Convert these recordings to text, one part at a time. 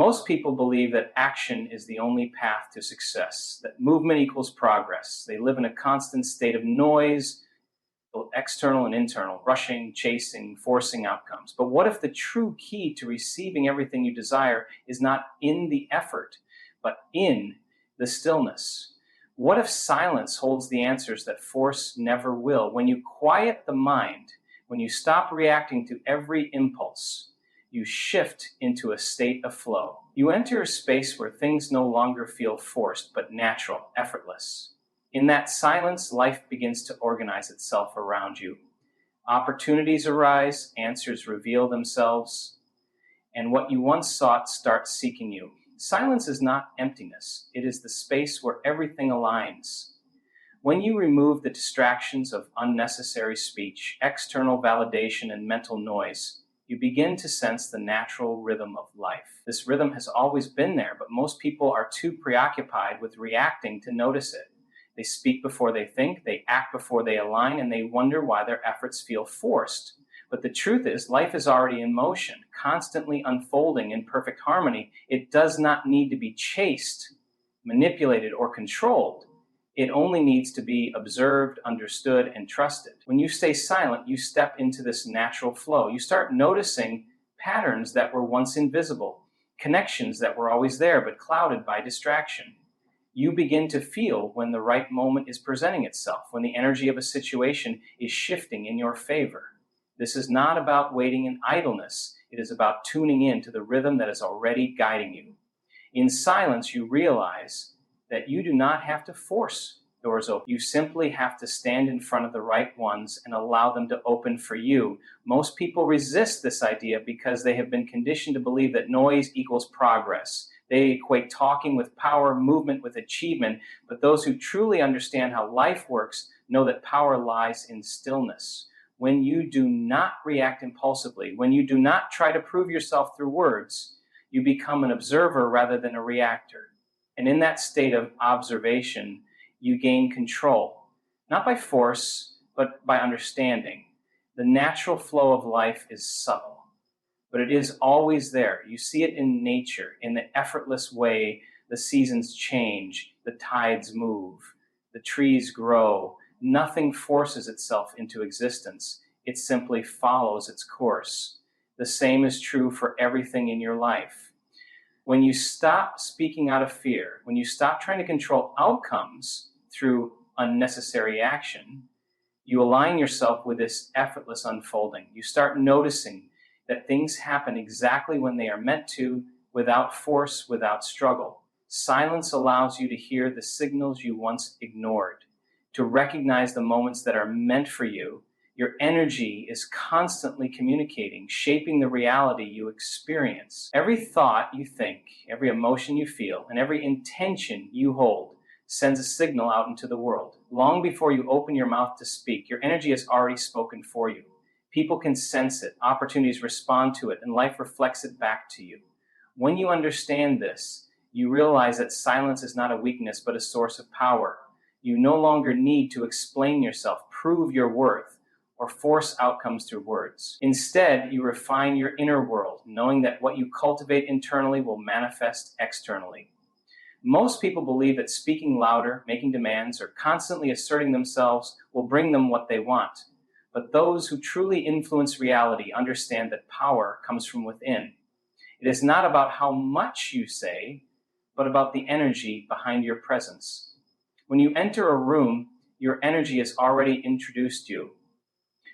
Most people believe that action is the only path to success, that movement equals progress. They live in a constant state of noise, both external and internal, rushing, chasing, forcing outcomes. But what if the true key to receiving everything you desire is not in the effort, but in the stillness? What if silence holds the answers that force never will? When you quiet the mind, when you stop reacting to every impulse, you shift into a state of flow. You enter a space where things no longer feel forced, but natural, effortless. In that silence, life begins to organize itself around you. Opportunities arise, answers reveal themselves, and what you once sought starts seeking you. Silence is not emptiness. It is the space where everything aligns. When you remove the distractions of unnecessary speech, external validation, and mental noise, you begin to sense the natural rhythm of life. This rhythm has always been there, but most people are too preoccupied with reacting to notice it. They speak before they think, they act before they align, and they wonder why their efforts feel forced. But the truth is, life is already in motion, constantly unfolding in perfect harmony. It does not need to be chased, manipulated, or controlled. It only needs to be observed, understood, and trusted. When you stay silent, you step into this natural flow. You start noticing patterns that were once invisible, connections that were always there but clouded by distraction. You begin to feel when the right moment is presenting itself, when the energy of a situation is shifting in your favor. This is not about waiting in idleness. It is about tuning in to the rhythm that is already guiding you. In silence, you realize that you do not have to force doors open. You simply have to stand in front of the right ones and allow them to open for you. Most people resist this idea because they have been conditioned to believe that noise equals progress. They equate talking with power, movement with achievement, but those who truly understand how life works know that power lies in stillness. When you do not react impulsively, when you do not try to prove yourself through words, you become an observer rather than a reactor. And in that state of observation, you gain control, not by force, but by understanding. The natural flow of life is subtle, but it is always there. You see it in nature, in the effortless way the seasons change, the tides move, the trees grow. Nothing forces itself into existence. It simply follows its course. The same is true for everything in your life. When you stop speaking out of fear, when you stop trying to control outcomes through unnecessary action, you align yourself with this effortless unfolding. You start noticing that things happen exactly when they are meant to, without force, without struggle. Silence allows you to hear the signals you once ignored, to recognize the moments that are meant for you. Your energy is constantly communicating, shaping the reality you experience. Every thought you think, every emotion you feel, and every intention you hold sends a signal out into the world. Long before you open your mouth to speak, your energy has already spoken for you. People can sense it, opportunities respond to it, and life reflects it back to you. When you understand this, you realize that silence is not a weakness, but a source of power. You no longer need to explain yourself, prove your worth, or force outcomes through words. Instead, you refine your inner world, knowing that what you cultivate internally will manifest externally. Most people believe that speaking louder, making demands, or constantly asserting themselves will bring them what they want. But those who truly influence reality understand that power comes from within. It is not about how much you say, but about the energy behind your presence. When you enter a room, your energy has already introduced you.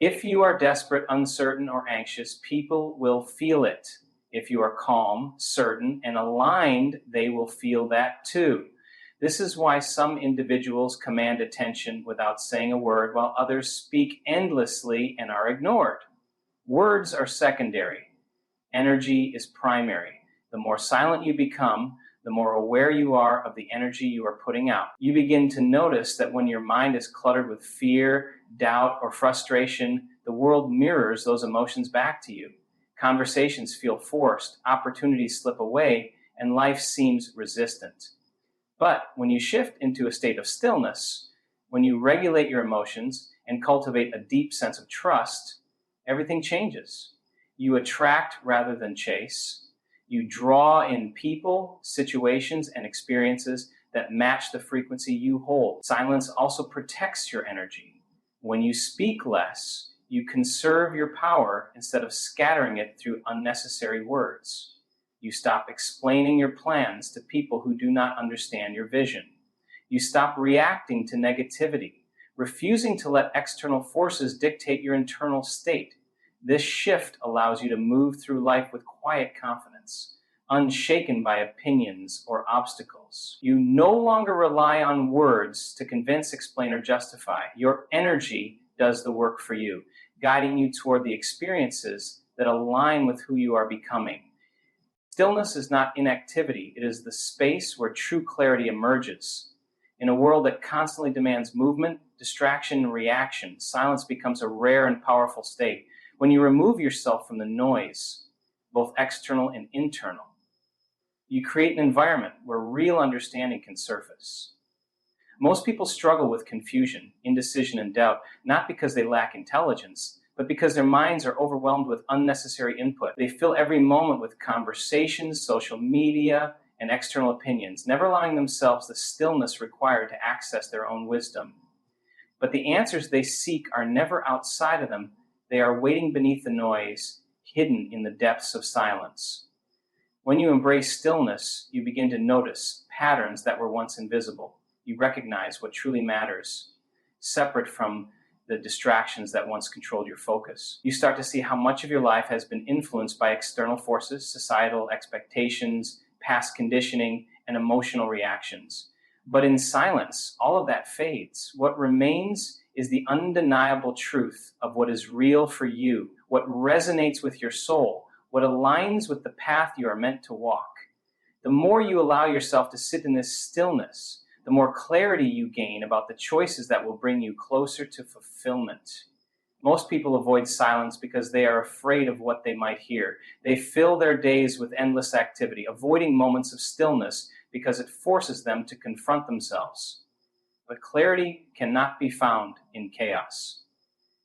If you are desperate, uncertain, or anxious, people will feel it. If you are calm, certain, and aligned, they will feel that too. This is why some individuals command attention without saying a word, while others speak endlessly and are ignored. Words are secondary. Energy is primary. The more silent you become, the more aware you are of the energy you are putting out. You begin to notice that when your mind is cluttered with fear, doubt, or frustration, the world mirrors those emotions back to you. Conversations feel forced, opportunities slip away, and life seems resistant. But when you shift into a state of stillness, when you regulate your emotions and cultivate a deep sense of trust, everything changes. You attract rather than chase. You draw in people, situations, and experiences that match the frequency you hold. Silence also protects your energy. When you speak less, you conserve your power instead of scattering it through unnecessary words. You stop explaining your plans to people who do not understand your vision. You stop reacting to negativity, refusing to let external forces dictate your internal state. This shift allows you to move through life with quiet confidence, unshaken by opinions or obstacles. You no longer rely on words to convince, explain, or justify. Your energy does the work for you, guiding you toward the experiences that align with who you are becoming. Stillness is not inactivity, it is the space where true clarity emerges. In a world that constantly demands movement, distraction, and reaction, silence becomes a rare and powerful state. When you remove yourself from the noise, both external and internal, you create an environment where real understanding can surface. Most people struggle with confusion, indecision, and doubt, not because they lack intelligence, but because their minds are overwhelmed with unnecessary input. They fill every moment with conversations, social media, and external opinions, never allowing themselves the stillness required to access their own wisdom. But the answers they seek are never outside of them. They are waiting beneath the noise, hidden in the depths of silence. When you embrace stillness, you begin to notice patterns that were once invisible. You recognize what truly matters, separate from the distractions that once controlled your focus. You start to see how much of your life has been influenced by external forces, societal expectations, past conditioning, and emotional reactions. But in silence, all of that fades. What remains is the undeniable truth of what is real for you, what resonates with your soul, what aligns with the path you are meant to walk. The more you allow yourself to sit in this stillness, the more clarity you gain about the choices that will bring you closer to fulfillment. Most people avoid silence because they are afraid of what they might hear. They fill their days with endless activity, avoiding moments of stillness because it forces them to confront themselves. But clarity cannot be found in chaos.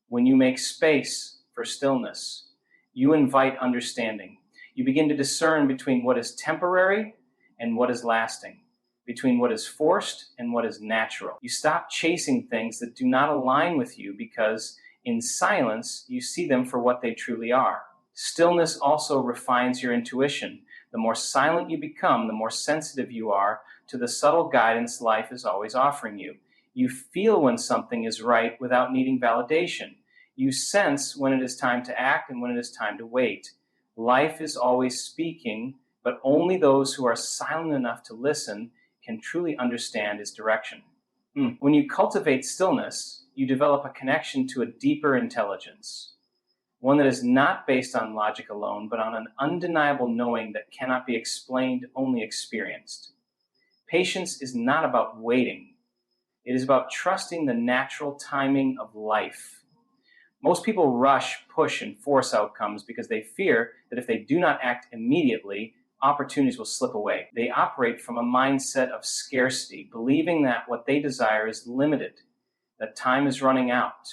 When you make space for stillness, you invite understanding. You begin to discern between what is temporary and what is lasting, between what is forced and what is natural. You stop chasing things that do not align with you because in silence, you see them for what they truly are. Stillness also refines your intuition. The more silent you become, the more sensitive you are to the subtle guidance life is always offering you. You feel when something is right without needing validation. You sense when it is time to act and when it is time to wait. Life is always speaking, but only those who are silent enough to listen can truly understand its direction. When you cultivate stillness, you develop a connection to a deeper intelligence, one that is not based on logic alone, but on an undeniable knowing that cannot be explained, only experienced. Patience is not about waiting. It is about trusting the natural timing of life. Most people rush, push, and force outcomes because they fear that if they do not act immediately, opportunities will slip away. They operate from a mindset of scarcity, believing that what they desire is limited, that time is running out,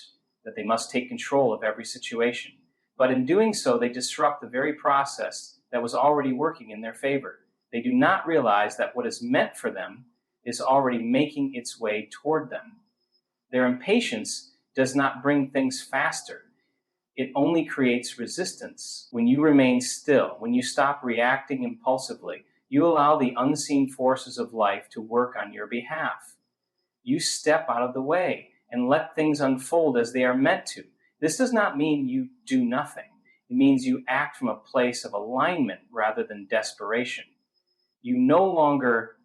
that they must take control of every situation. But in doing so, they disrupt the very process that was already working in their favor. They do not realize that what is meant for them is already making its way toward them. Their impatience does not bring things faster. It only creates resistance. When you remain still, when you stop reacting impulsively, you allow the unseen forces of life to work on your behalf. You step out of the way and let things unfold as they are meant to. This does not mean you do nothing. It means you act from a place of alignment rather than desperation. You no longer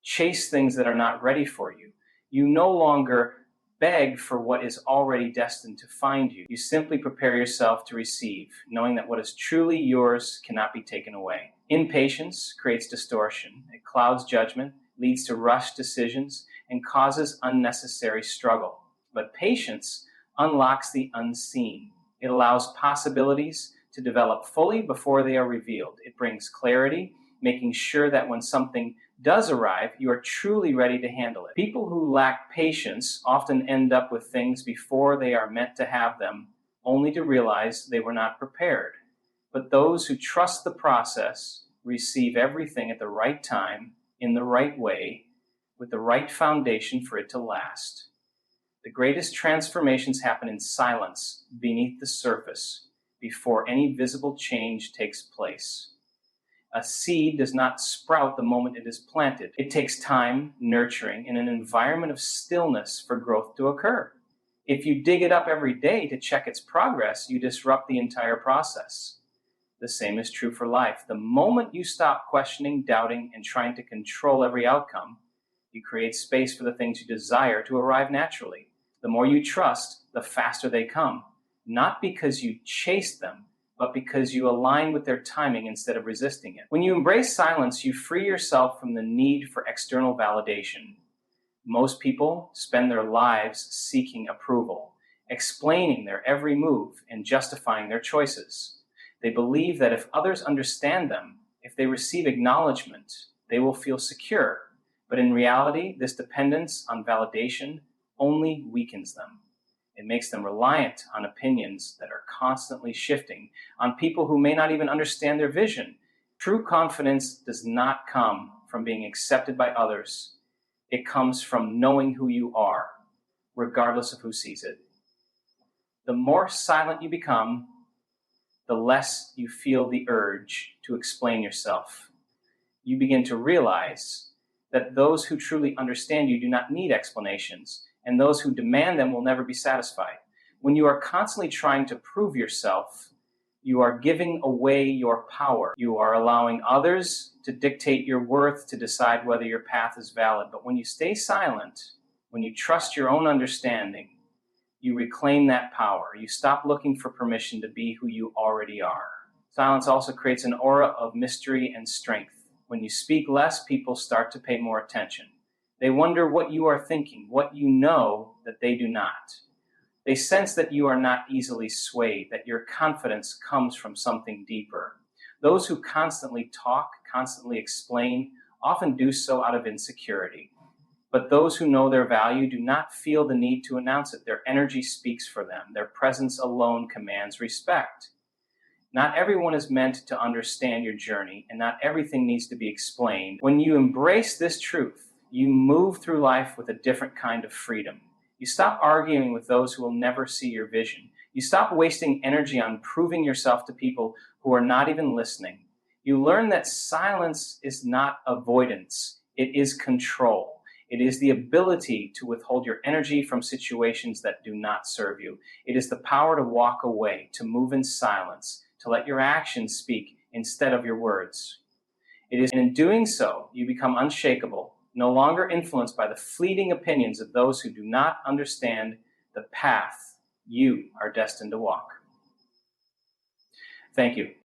chase things that are not ready for you. You no longer beg for what is already destined to find you. You simply prepare yourself to receive, knowing that what is truly yours cannot be taken away. Impatience creates distortion. It clouds judgment, leads to rushed decisions, and causes unnecessary struggle. But patience unlocks the unseen. It allows possibilities to develop fully before they are revealed. It brings clarity, making sure that when something does arrive, you are truly ready to handle it. People who lack patience often end up with things before they are meant to have them, only to realize they were not prepared. But those who trust the process receive everything at the right time, in the right way, with the right foundation for it to last. The greatest transformations happen in silence, beneath the surface, before any visible change takes place. A seed does not sprout the moment it is planted. It takes time, nurturing, and an environment of stillness for growth to occur. If you dig it up every day to check its progress, you disrupt the entire process. The same is true for life. The moment you stop questioning, doubting, and trying to control every outcome, you create space for the things you desire to arrive naturally. The more you trust, the faster they come, not because you chase them, but because you align with their timing instead of resisting it. When you embrace silence, you free yourself from the need for external validation. Most people spend their lives seeking approval, explaining their every move and justifying their choices. They believe that if others understand them, if they receive acknowledgement, they will feel secure. But in reality, this dependence on validation only weakens them. It makes them reliant on opinions that are constantly shifting, on people who may not even understand their vision. True confidence does not come from being accepted by others. It comes from knowing who you are, regardless of who sees it. The more silent you become, the less you feel the urge to explain yourself. You begin to realize that those who truly understand you do not need explanations, and those who demand them will never be satisfied. When you are constantly trying to prove yourself, you are giving away your power. You are allowing others to dictate your worth, to decide whether your path is valid. But when you stay silent, when you trust your own understanding, you reclaim that power. You stop looking for permission to be who you already are. Silence also creates an aura of mystery and strength. When you speak less, people start to pay more attention. They wonder what you are thinking, what you know that they do not. They sense that you are not easily swayed, that your confidence comes from something deeper. Those who constantly talk, constantly explain, often do so out of insecurity. But those who know their value do not feel the need to announce it. Their energy speaks for them. Their presence alone commands respect. Not everyone is meant to understand your journey, and not everything needs to be explained. When you embrace this truth, you move through life with a different kind of freedom. You stop arguing with those who will never see your vision. You stop wasting energy on proving yourself to people who are not even listening. You learn that silence is not avoidance. It is control. It is the ability to withhold your energy from situations that do not serve you. It is the power to walk away, to move in silence, to let your actions speak instead of your words. It is in doing so, you become unshakable, no longer influenced by the fleeting opinions of those who do not understand the path you are destined to walk. Thank you.